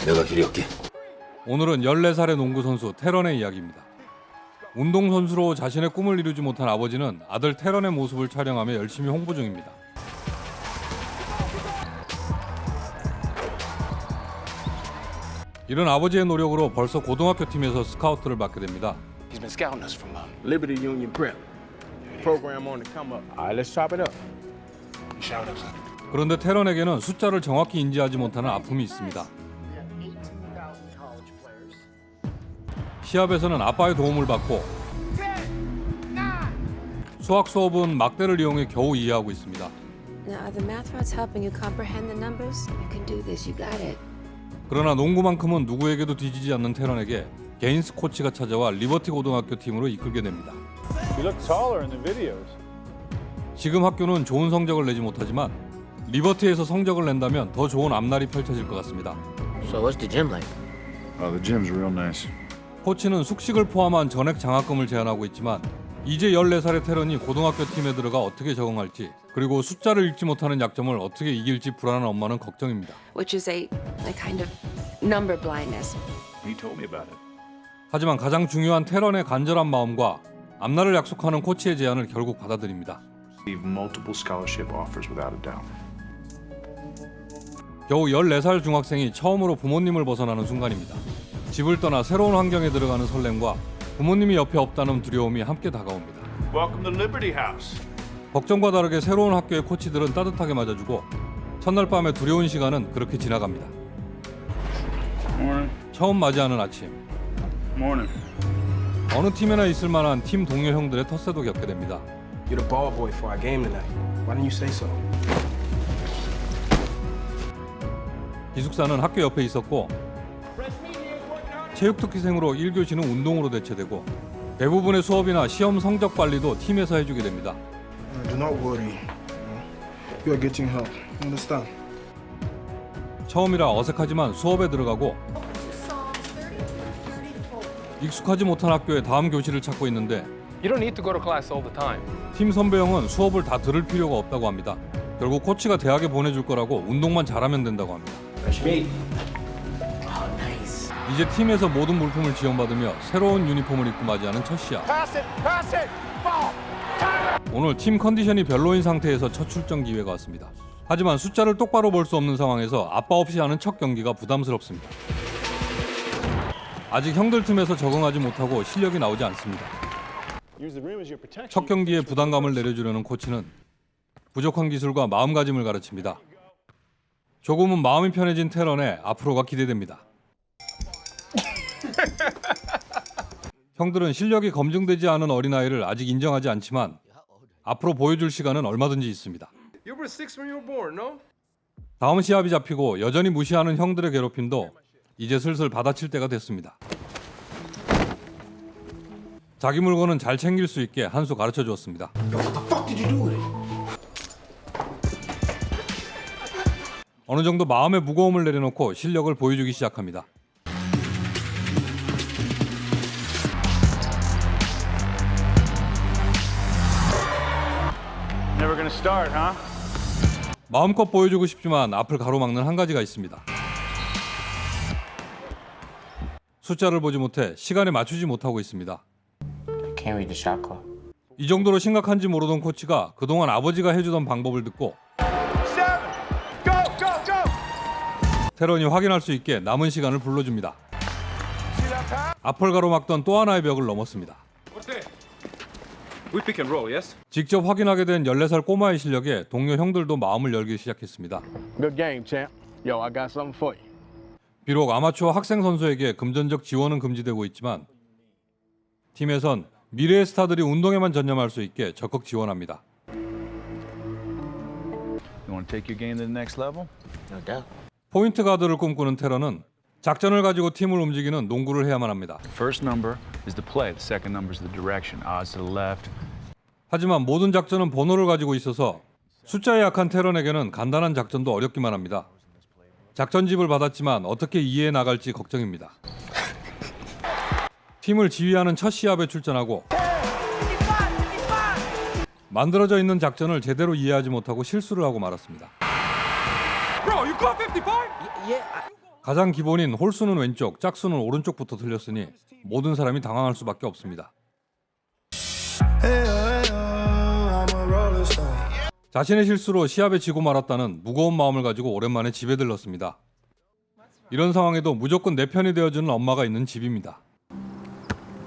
내가 기리할게. 오늘은 14살의 농구 선수 테런의 이야기입니다. 운동선수로 자신의 꿈을 이루지 못한 아버지는 아들 테런의 모습을 촬영하며 열심히 홍보 중입니다. 이런 아버지의 노력으로 벌써 고등학교 팀에서 스카우트를 받게 됩니다. He's been scouting us from Liberty Union Prep. Program on to come up. All right, let's chop it up. shout outs. 그런데 테런에게는 숫자를 정확히 인지하지 못하는 아픔이 있습니다. 시합에서는 아빠의 도움을 받고 수학 수업은 막대를 이용해 겨우 이해하고 있습니다. Now, are the math rods helping you comprehend the numbers? You can do this. You got it. 그러나 농구만큼은 누구에게도 뒤지지 않는 테런에게 게인스 코치가 찾아와 리버티 고등학교 팀으로 이끌게 됩니다. You look taller in the videos. 지금 학교는 좋은 성적을 내지 못하지만 리버티에서 성적을 낸다면 더 좋은 앞날이 펼쳐질 것 같습니다. So what's the gym like? The gym's real nice. 코치는 숙식을 포함한 전액 장학금을 제안하고 있지만 이제 14살의 테런이 고등학교 팀에 들어가 어떻게 적응할지 그리고 숫자를 읽지 못하는 약점을 어떻게 이길지 불안한 엄마는 걱정입니다. Which is a kind of number blindness. He told me about it. 하지만 가장 중요한 테런의 간절한 마음과 앞날을 약속하는 코치의 제안을 결국 받아들입니다. Multiple scholarship offers without a doubt. 겨우 14살 중학생이 처음으로 부모님을 벗어나는 순간입니다. 집을 떠나 새로운 환경에 들어가는 설렘과 부모님이 옆에 없다는 두려움이 함께 다가옵니다. Welcome to Liberty House. 걱정과 다르게 새로운 학교의 코치들은 따뜻하게 맞아주고 첫날 밤의 두려운 시간은 그렇게 지나갑니다. Morning. 처음 맞이하는 아침, Morning. 어느 팀에나 있을 만한 팀 동료 형들의 텃세도 겪게 됩니다. You're the ball boy for our game tonight. Why didn't you say so? 기숙사는 학교 옆에 있었고 체육특기생으로 1교시는 운동으로 대체되고 대부분의 수업이나 시험 성적 관리도 팀에서 해주게 됩니다. Do not worry. You are getting help. Understand? 처음이라 어색하지만 수업에 들어가고 익숙하지 못한 학교의 다음 교실을 찾고 있는데 You don't need to go to class all the time. 팀 선배 형은 수업을 다 들을 필요가 없다고 합니다. 결국 코치가 대학에 보내줄 거라고 운동만 잘하면 된다고 합니다. 이제 팀에서 모든 물품을 지원받으며 새로운 유니폼을 입고 맞이하는 첫 시합. 오늘 팀 컨디션이 별로인 상태에서 첫 출전 기회가 왔습니다. 하지만 숫자를 똑바로 볼 수 없는 상황에서 아빠 없이 하는 첫 경기가 부담스럽습니다. 아직 형들 틈에서 적응하지 못하고 실력이 나오지 않습니다. 첫 경기에 부담감을 내려주려는 코치는 부족한 기술과 마음가짐을 가르칩니다. 조금은 마음이 편해진 테런의 앞으로가 기대됩니다. 형들은 실력이 검증되지 않은 어린아이를 아직 인정하지 않지만 앞으로 보여줄 시간은 얼마든지 있습니다. You were 6 when you were born, no? 다음 시합이 잡히고 여전히 무시하는 형들의 괴롭힘도 이제 슬슬 받아칠 때가 됐습니다. 자기 물건은 잘 챙길 수 있게 한 수 가르쳐 주었습니다. 어느 정도 마음의 무거움을 내려놓고 실력을 보여주기 시작합니다. Never gonna start, huh? 마음껏 보여주고 싶지만 앞을 가로막는 한 가지가 있습니다. 숫자를 보지 못해 시간에 맞추지 못하고 있습니다. Can't read the shot clock. 이 정도로 심각한지 모르던 코치가 그동안 아버지가 해주던 방법을 듣고 테런이 확인할 수 있게 남은 시간을 불러줍니다. 앞을 가로막던 또 하나의 벽을 넘었습니다. We pick and roll, yes? 직접 확인하게 된 14살 꼬마의 실력에 동료 형들도 마음을 열기 시작했습니다. Good game, champ. Yo, I got something for you. 비록 아마추어 학생 선수에게 금전적 지원은 금지되고 있지만 팀에선 미래의 스타들이 운동에만 전념할 수 있게 적극 지원합니다. You want to take your game to the next level? No doubt. 포인트 가드를 꿈꾸는 테런은 작전을 가지고 팀을 움직이는 농구를 해야만 합니다. The first number is the play. The second number is the direction. Odds to the left. 하지만 모든 작전은 번호를 가지고 있어서 숫자에 약한 테런에게는 간단한 작전도 어렵기만 합니다. 작전집을 받았지만 어떻게 이해해 나갈지 걱정입니다. 팀을 지휘하는 첫 시합에 출전하고 만들어져 있는 작전을 제대로 이해하지 못하고 실수를 하고 말았습니다. Bro, you got 55? 가장 기본인 홀수는 왼쪽, 짝수는 오른쪽부터 틀렸으니 모든 사람이 당황할 수밖에 없습니다. 자신의 실수로 시합에 지고 말았다는 무거운 마음을 가지고 오랜만에 집에 들렀습니다. 이런 상황에도 무조건 내 편이 되어주는 엄마가 있는 집입니다.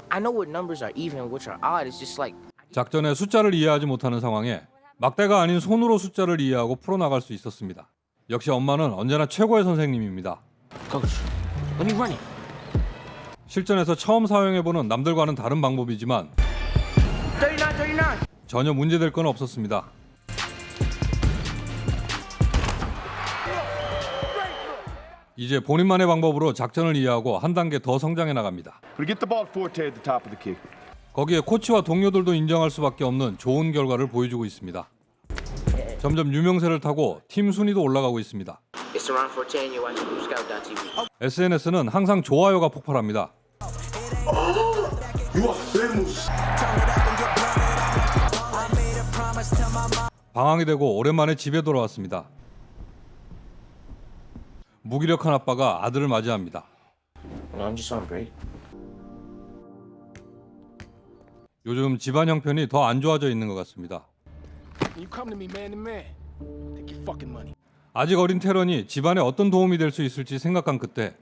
I know what numbers are even and which are odd. It's just like 작전에 숫자를 이해하지 못하는 상황에 막대가 아닌 손으로 숫자를 이해하고 풀어나갈 수 있었습니다. 역시 엄마는 언제나 최고의 선생님입니다. Coach, let me run it. 실전에서 처음 사용해보는 남들과는 다른 방법이지만 39. 전혀 문제될 건 없었습니다. 이제 본인만의 방법으로 작전을 이해하고 한 단계 더 성장해 나갑니다. We get the ball to Forte at the top of the kick. 거기에 코치와 동료들도 인정할 수밖에 없는 좋은 결과를 보여주고 있습니다. 점점 유명세를 타고 팀 순위도 올라가고 있습니다. It's around 14 and you're watching Scout.tv. SNS는 항상 좋아요가 폭발합니다. 방황이 되고 오랜만에 집에 돌아왔습니다. 무기력한 아빠가 아들을 맞이합니다. No, I'm just on break. 요즘 집안 형편이 더 안 좋아져 있는 것 같습니다. You come to me man to man. Take your fucking money. 아직 어린 테런이 집안에 어떤 도움이 될 수 있을지 생각한 그때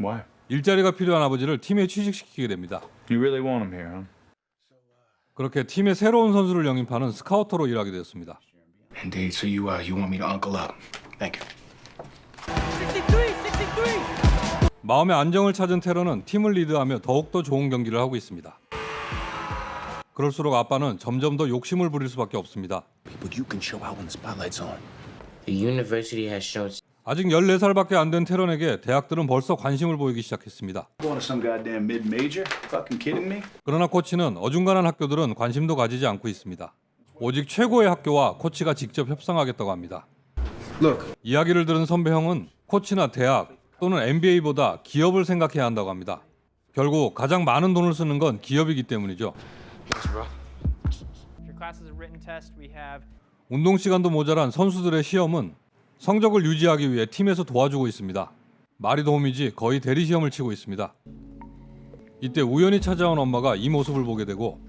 Why? 일자리가 필요한 아버지를 팀에 취직시키게 됩니다. You really want him here, huh? 그렇게 팀의 새로운 선수를 영입하는 스카우터로 일하게 되었습니다. Indeed. So you want me to uncle up? Thank you. 마음의 안정을 찾은 테런은 팀을 리드하며 더욱더 좋은 경기를 하고 있습니다. 그럴수록 아빠는 점점 더 욕심을 부릴 수밖에 없습니다. But you can show out when the spotlight's on. The university has shown 아직 14살밖에 안 된 테런에게 대학들은 벌써 관심을 보이기 시작했습니다. Going to some goddamn mid-major? Fucking kidding me? 그러나 코치는 어중간한 학교들은 관심도 가지지 않고 있습니다. 오직 최고의 학교와 코치가 직접 협상하겠다고 합니다. Look, 이야기를 들은 선배 형은 코치나 대학 또는 NBA보다 기업을 생각해야 한다고 합니다. 결국 가장 많은 돈을 쓰는 건 기업이기 때문이죠. Your class is a written test. We have 운동 시간도 모자란 선수들의 시험은 성적을 유지하기 위해 팀에서 도와주고 있습니다. 말이 도움이지 거의 대리 시험을 치고 있습니다. 이때 우연히 찾아온 엄마가 이 모습을 보게 되고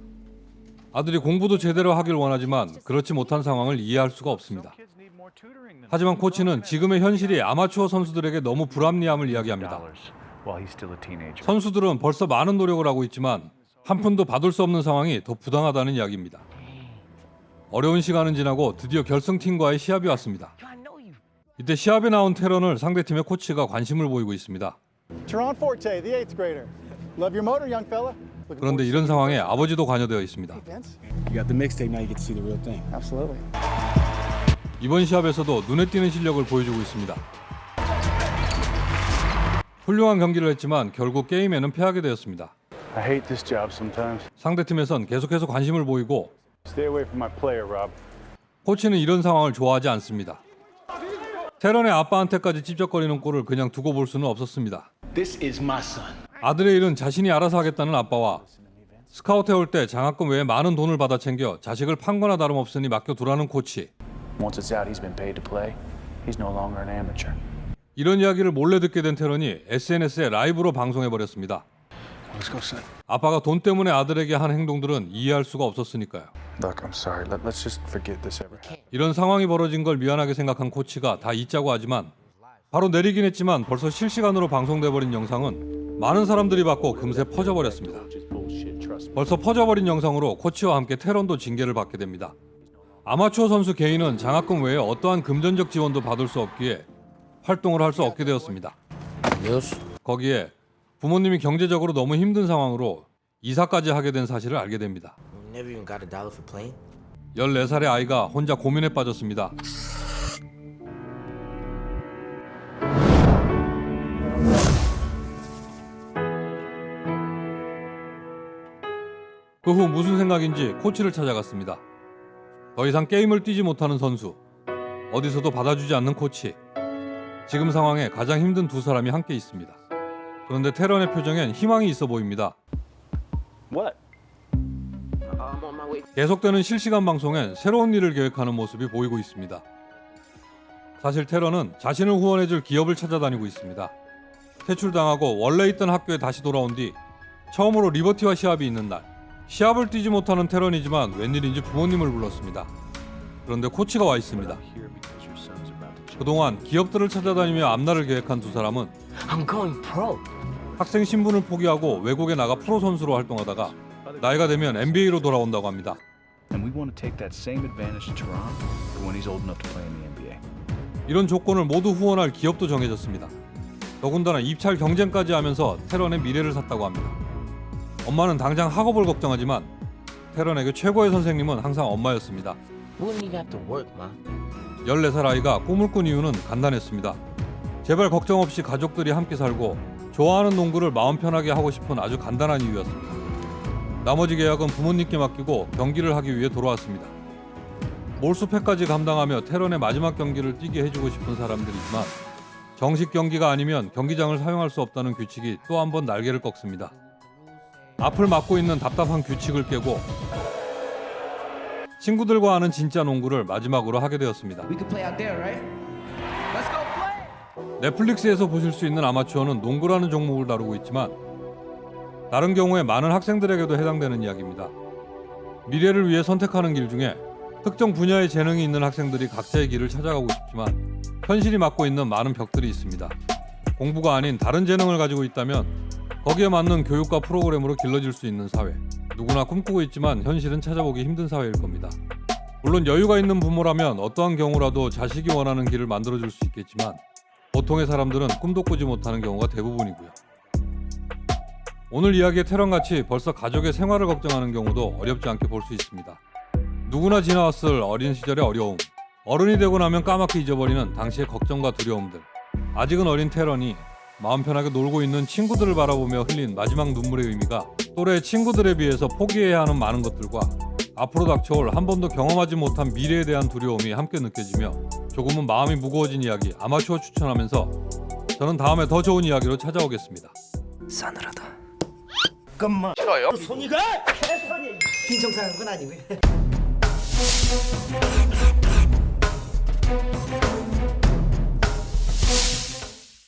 아들이 공부도 제대로 하길 원하지만 그렇지 못한 상황을 이해할 수가 없습니다. 하지만 코치는 지금의 현실이 아마추어 선수들에게 너무 불합리함을 이야기합니다. While he's still a teenager. 선수들은 벌써 많은 노력을 하고 있지만 한 푼도 받을 수 없는 상황이 더 부당하다는 이야기입니다. 어려운 시간은 지나고 드디어 결승팀과의 시합이 왔습니다. 이때 시합에 나온 테런을 상대팀의 코치가 관심을 보이고 있습니다. Teron Forte, the 8th grader. Love your motor, young fella. 그런데 이런 상황에 아버지도 관여되어 있습니다. Vince? you got the mixtape now. You get to see the real thing. Absolutely. 이번 시합에서도 눈에 띄는 실력을 보여주고 있습니다. 훌륭한 경기를 했지만 결국 게임에는 패하게 되었습니다. I hate this job sometimes. 상대팀에선 계속해서 관심을 보이고 Stay away from my player, Rob. 코치는 이런 상황을 좋아하지 않습니다. 테런의 아빠한테까지 찝쩍거리는 꼴을 그냥 두고 볼 수는 없었습니다. This is my son. 아들의 일은 자신이 알아서 하겠다는 아빠와 스카우트 해올 때 장학금 외에 많은 돈을 받아 챙겨 자식을 판 거나 다름없으니 맡겨두라는 코치. Once it's out, he's been paid to play. He's no longer an amateur. 이런 이야기를 몰래 듣게 된 테런이 SNS에 라이브로 방송해버렸습니다. Let's go, son. 아빠가 돈 때문에 아들에게 한 행동들은 이해할 수가 없었으니까요. Look, I'm sorry. Let's just forget this ever happened. 이런 상황이 벌어진 걸 미안하게 생각한 코치가 다 잊자고 하지만 바로 내리긴 했지만 벌써 실시간으로 방송돼버린 영상은 많은 사람들이 봤고 금세 퍼져버렸습니다. 벌써 퍼져버린 영상으로 코치와 함께 테런도 징계를 받게 됩니다. 아마추어 선수 개인은 장학금 외에 어떠한 금전적 지원도 받을 수 없기에 활동을 할 수 없게 되었습니다. Mills. 거기에 부모님이 경제적으로 너무 힘든 상황으로 이사까지 하게 된 사실을 알게 됩니다. You never even got $1 for playing. 14살의 아이가 혼자 고민에 빠졌습니다. 그 후 무슨 생각인지 코치를 찾아갔습니다. 더 이상 게임을 뛰지 못하는 선수, 어디서도 받아주지 않는 코치. 지금 상황에 가장 힘든 두 사람이 함께 있습니다. 그런데 테런의 표정엔 희망이 있어 보입니다. What? I'm on my way. 계속되는 실시간 방송엔 새로운 일을 계획하는 모습이 보이고 있습니다. 사실 테런은 자신을 후원해줄 기업을 찾아다니고 있습니다. 퇴출당하고 원래 있던 학교에 다시 돌아온 뒤 처음으로 리버티와 시합이 있는 날, 시합을 뛰지 못하는 테런이지만 웬일인지 부모님을 불렀습니다. 그런데 코치가 와 있습니다. 그동안 기업들을 찾아다니며 앞날을 계획한 두 사람은 I'm going pro. 학생 신분을 포기하고 외국에 나가 프로 선수로 활동하다가 나이가 되면 NBA로 돌아온다고 합니다. And we want to take that same advantage to Tehran for when he's old enough to play in the NBA. 이런 조건을 모두 후원할 기업도 정해졌습니다. 더군다나 입찰 경쟁까지 하면서 테런의 미래를 샀다고 합니다. 엄마는 당장 학업을 걱정하지만 테런에게 최고의 선생님은 항상 엄마였습니다. Wouldn't even have to work, ma. 14살 아이가 꿈을 꾼 이유는 간단했습니다. 제발 걱정 없이 가족들이 함께 살고 좋아하는 농구를 마음 편하게 하고 싶은 아주 간단한 이유였습니다. 나머지 계약은 부모님께 맡기고 경기를 하기 위해 돌아왔습니다. 몰수패까지 감당하며 테런의 마지막 경기를 뛰게 해주고 싶은 사람들이지만 정식 경기가 아니면 경기장을 사용할 수 없다는 규칙이 또 한 번 날개를 꺾습니다. 앞을 막고 있는 답답한 규칙을 깨고 친구들과 하는 진짜 농구를 마지막으로 하게 되었습니다. 넷플릭스에서 보실 수 있는 아마추어는 농구라는 종목을 다루고 있지만 다른 경우에 많은 학생들에게도 해당되는 이야기입니다. 미래를 위해 선택하는 길 중에 특정 분야의 재능이 있는 학생들이 각자의 길을 찾아가고 싶지만 현실이 막고 있는 많은 벽들이 있습니다. 공부가 아닌 다른 재능을 가지고 있다면 거기에 맞는 교육과 프로그램으로 길러질 수 있는 사회. 누구나 꿈꾸고 있지만 현실은 찾아보기 힘든 사회일 겁니다. 물론 여유가 있는 부모라면 어떠한 경우라도 자식이 원하는 길을 만들어줄 수 있겠지만 보통의 사람들은 꿈도 꾸지 못하는 경우가 대부분이고요. 오늘 이야기의 테런같이 벌써 가족의 생활을 걱정하는 경우도 어렵지 않게 볼 수 있습니다. 누구나 지나왔을 어린 시절의 어려움, 어른이 되고 나면 까맣게 잊어버리는 당시의 걱정과 두려움들. 아직은 어린 테런이 마음 편하게 놀고 있는 친구들을 바라보며 흘린 마지막 눈물의 의미가 또래 친구들에 비해서 포기해야 하는 많은 것들과 앞으로 닥쳐올 한 번도 경험하지 못한 미래에 대한 두려움이 함께 느껴지며 조금은 마음이 무거워진 이야기 아마추어 추천하면서 저는 다음에 더 좋은 이야기로 찾아오겠습니다. 싸늘하다. 잠깐만. 싫어요? 손이가 빈정상한 건 아니고요.